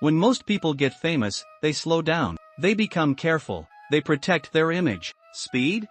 When most people get famous, they slow down. They become careful. They protect their image. Speed?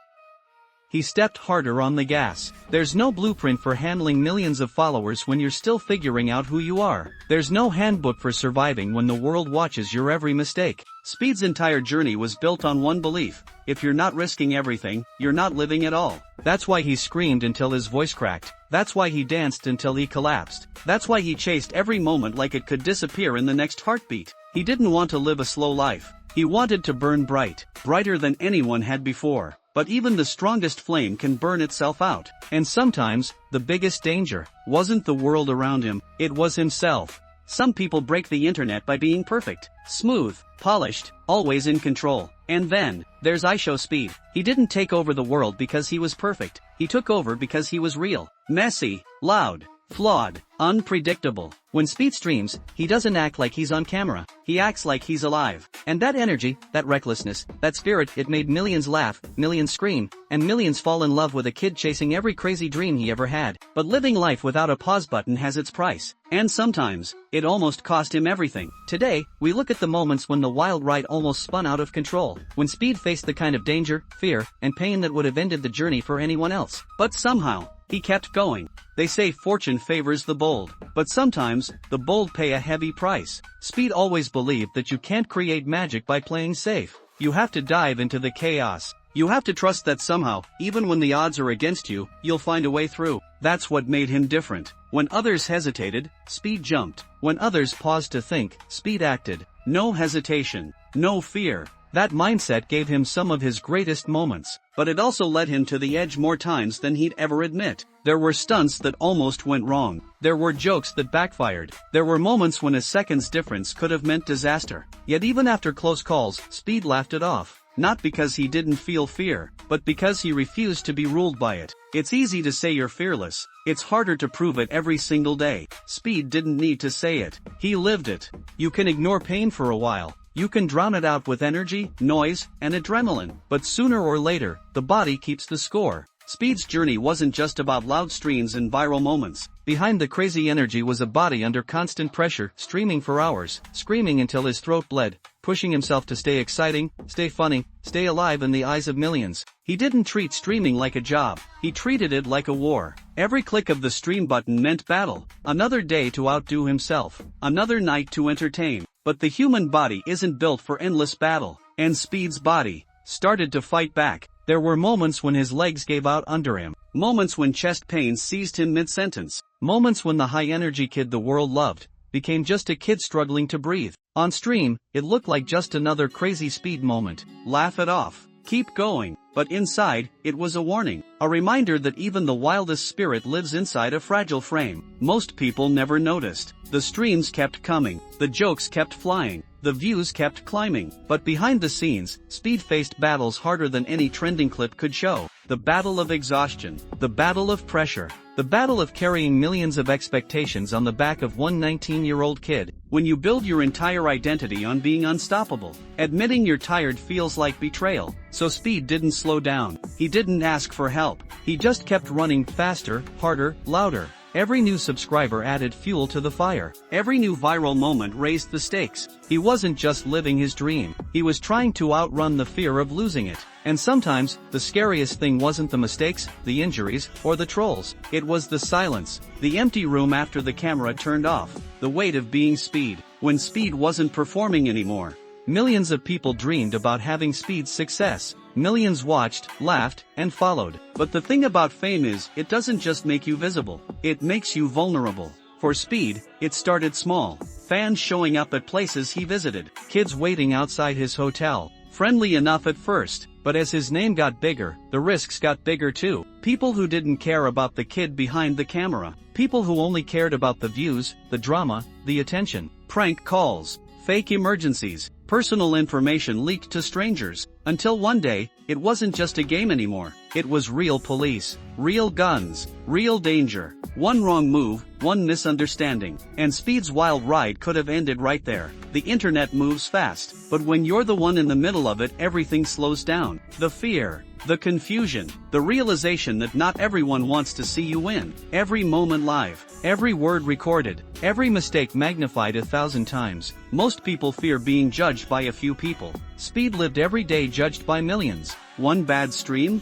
He stepped harder on the gas. There's no blueprint for handling millions of followers when you're still figuring out who you are. There's no handbook for surviving when the world watches your every mistake. Speed's entire journey was built on one belief: if you're not risking everything, you're not living at all. That's why he screamed until his voice cracked. That's why he danced until he collapsed. That's why he chased every moment like it could disappear in the next heartbeat. He didn't want to live a slow life. He wanted to burn bright, brighter than anyone had before. But even the strongest flame can burn itself out. And sometimes, the biggest danger wasn't the world around him, it was himself. Some people break the internet by being perfect, smooth, polished, always in control. And then, there's iShowSpeed. He didn't take over the world because he was perfect. He took over because he was real, messy, loud, flawed, unpredictable. When Speed streams, he doesn't act like he's on camera. He acts like he's alive. And that energy, that recklessness, that spirit, it made millions laugh, millions scream, and millions fall in love with a kid chasing every crazy dream he ever had. But living life without a pause button has its price. And sometimes, it almost cost him everything. Today, we look at the moments when the wild ride almost spun out of control. When Speed faced the kind of danger, fear, and pain that would have ended the journey for anyone else. But somehow, he kept going. They say fortune favors the bold, but sometimes, the bold pay a heavy price. Speed always believed that you can't create magic by playing safe. You have to dive into the chaos. You have to trust that somehow, even when the odds are against you, you'll find a way through. That's what made him different. When others hesitated, Speed jumped. When others paused to think, Speed acted. No hesitation, no fear. That mindset gave him some of his greatest moments, but it also led him to the edge more times than he'd ever admit. There were stunts that almost went wrong. There were jokes that backfired. There were moments when a second's difference could have meant disaster. Yet even after close calls, Speed laughed it off. Not because he didn't feel fear, but because he refused to be ruled by it. It's easy to say you're fearless. It's harder to prove it every single day. Speed didn't need to say it. He lived it. You can ignore pain for a while. You can drown it out with energy, noise, and adrenaline. But sooner or later, the body keeps the score. Speed's journey wasn't just about loud streams and viral moments. Behind the crazy energy was a body under constant pressure, streaming for hours, screaming until his throat bled, pushing himself to stay exciting, stay funny, stay alive in the eyes of millions. He didn't treat streaming like a job. He treated it like a war. Every click of the stream button meant battle. Another day to outdo himself. Another night to entertain. But the human body isn't built for endless battle. And Speed's body started to fight back. There were moments when his legs gave out under him. Moments when chest pains seized him mid-sentence. Moments when the high-energy kid the world loved became just a kid struggling to breathe. On stream, it looked like just another crazy Speed moment. Laugh it off. Keep going. But inside, it was a warning. A reminder that even the wildest spirit lives inside a fragile frame. Most people never noticed. The streams kept coming. The jokes kept flying. The views kept climbing. But behind the scenes, Speed faced battles harder than any trending clip could show. The battle of exhaustion. The battle of pressure. The battle of carrying millions of expectations on the back of one 19-year-old kid. When you build your entire identity on being unstoppable, admitting you're tired feels like betrayal. So Speed didn't slow down. He didn't ask for help. He just kept running faster, harder, louder. Every new subscriber added fuel to the fire. Every new viral moment raised the stakes. He wasn't just living his dream. He was trying to outrun the fear of losing it. And sometimes, the scariest thing wasn't the mistakes, the injuries, or the trolls. It was the silence. The empty room after the camera turned off. The weight of being Speed. When Speed wasn't performing anymore. Millions of people dreamed about having Speed's success. Millions watched, laughed, and followed. But the thing about fame is, it doesn't just make you visible. It makes you vulnerable. For Speed, it started small. Fans showing up at places he visited. Kids waiting outside his hotel. Friendly enough at first, but as his name got bigger, the risks got bigger too. People who didn't care about the kid behind the camera. People who only cared about the views, the drama, the attention. Prank calls. Fake emergencies. Personal information leaked to strangers. Until one day, it wasn't just a game anymore. It was real police, real guns, real danger. One wrong move, one misunderstanding, and Speed's wild ride could have ended right there. The internet moves fast, but when you're the one in the middle of it, everything slows down. The fear, The confusion, the realization that not everyone wants to see you win. Every moment live, every word recorded, every mistake magnified 1,000 times. Most people fear being judged by a few people. Speed lived every day judged by millions. One bad stream?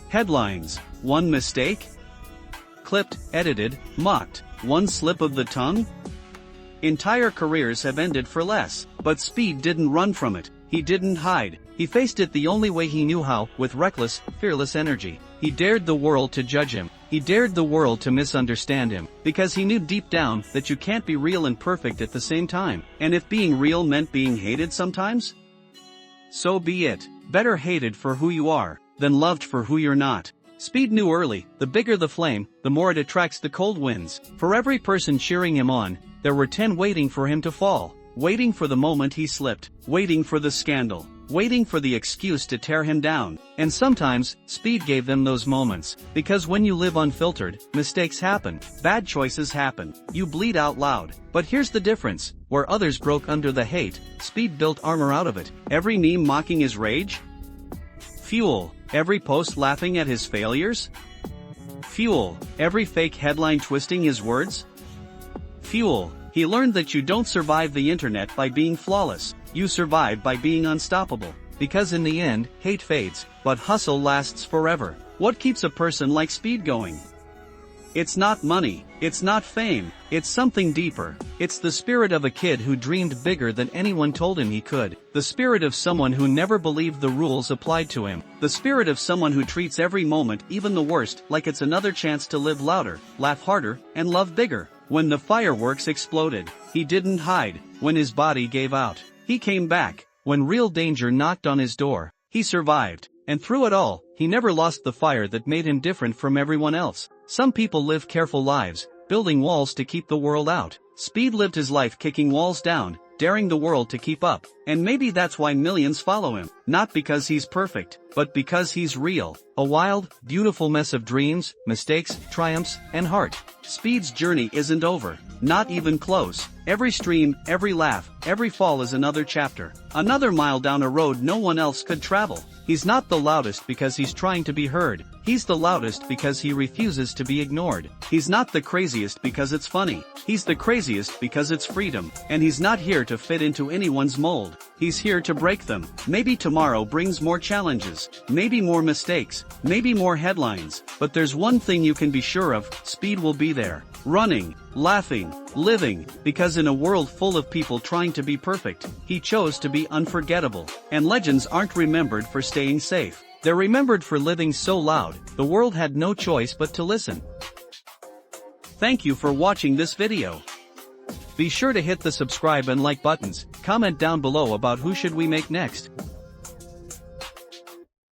Headlines. One mistake? Clipped, edited, mocked. One slip of the tongue? Entire careers have ended for less. But Speed didn't run from it. He didn't hide. He faced it the only way he knew how, with reckless, fearless energy. He dared the world to judge him. He dared the world to misunderstand him. Because he knew deep down that you can't be real and perfect at the same time. And if being real meant being hated sometimes, so be it. Better hated for who you are, than loved for who you're not. Speed knew early, the bigger the flame, the more it attracts the cold winds. For every person cheering him on, there were 10 waiting for him to fall. Waiting for the moment he slipped. Waiting for the scandal. Waiting for the excuse to tear him down. And sometimes, Speed gave them those moments. Because when you live unfiltered, mistakes happen. Bad choices happen. You bleed out loud. But here's the difference. Where others broke under the hate, Speed built armor out of it. Every meme mocking his rage? Fuel. Every post laughing at his failures? Fuel. Every fake headline twisting his words? Fuel. He learned that you don't survive the internet by being flawless. You survive by being unstoppable. Because in the end, hate fades, but hustle lasts forever. What keeps a person like Speed going? It's not money. It's not fame. It's something deeper. It's the spirit of a kid who dreamed bigger than anyone told him he could. The spirit of someone who never believed the rules applied to him. The spirit of someone who treats every moment, even the worst, like it's another chance to live louder, laugh harder, and love bigger. When the fireworks exploded, he didn't hide. When his body gave out, he came back. When real danger knocked on his door, he survived. And through it all, he never lost the fire that made him different from everyone else. Some people live careful lives, building walls to keep the world out. Speed lived his life kicking walls down, daring the world to keep up. And maybe that's why millions follow him. Not because he's perfect, but because he's real. A wild, beautiful mess of dreams, mistakes, triumphs, and heart. Speed's journey isn't over. Not even close. Every stream, every laugh, every fall is another chapter. Another mile down a road no one else could travel. He's not the loudest because he's trying to be heard. He's the loudest because he refuses to be ignored. He's not the craziest because it's funny. He's the craziest because it's freedom. And he's not here to fit into anyone's mold. He's here to break them. Maybe tomorrow brings more challenges. Maybe more mistakes. Maybe more headlines. But there's one thing you can be sure of, Speed will be there. Running, laughing, living, because in a world full of people trying to be perfect, he chose to be unforgettable. And legends aren't remembered for staying safe. They're remembered for living so loud, the world had no choice but to listen. Thank you for watching this video. Be sure to hit the subscribe and like buttons, comment down below about who should we make next.